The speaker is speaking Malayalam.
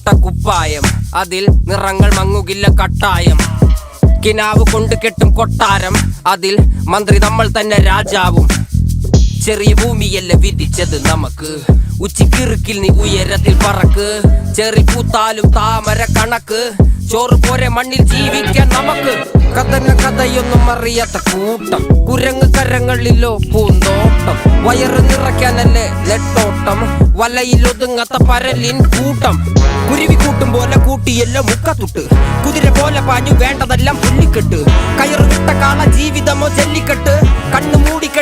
ഇട്ട കുപ്പായം, അതിൽ നിറങ്ങൾ മങ്ങുകില്ല കട്ടായം. കിനാവ് കൊണ്ട് കെട്ടും കൊട്ടാരം, അതിൽ മന്ത്രി നമ്മൾ തന്നെ രാജാവും. ചെറിയ ഭൂമിയല്ല വിധിച്ചത് നമുക്ക്, ഉച്ചിക്കിറുക്കിൽ നീ ഉയരത്തിൽ പറക്ക്. ചെറി പൂത്താലും താമര കണക്ക്, ചോറ് പോരെ മണ്ണിൽ ജീവിക്കാൻ നമുക്ക്. കഥയൊന്നും അറിയാത്ത കൂട്ടം, കുരങ്ങ് കരങ്ങളിലോ പൂന്തോട്ടം. വയറ് നിറയ്ക്കാനല്ലേ നെട്ടോട്ടം, വലയിൽ ഒതുങ്ങാത്ത പരലിൻ കൂട്ടം. കുരുവി കൂട്ടും പോലെ കൂട്ടിയല്ലോ മുക്കത്തുട്ട്, കുതിര പോലെ പാഞ്ഞു വേണ്ടതെല്ലാം പുല്ലിക്കെട്ട്. കയറ് വിട്ട കാള ജീവിതമോ ജല്ലിക്കെട്ട്, കണ്ണു മൂടി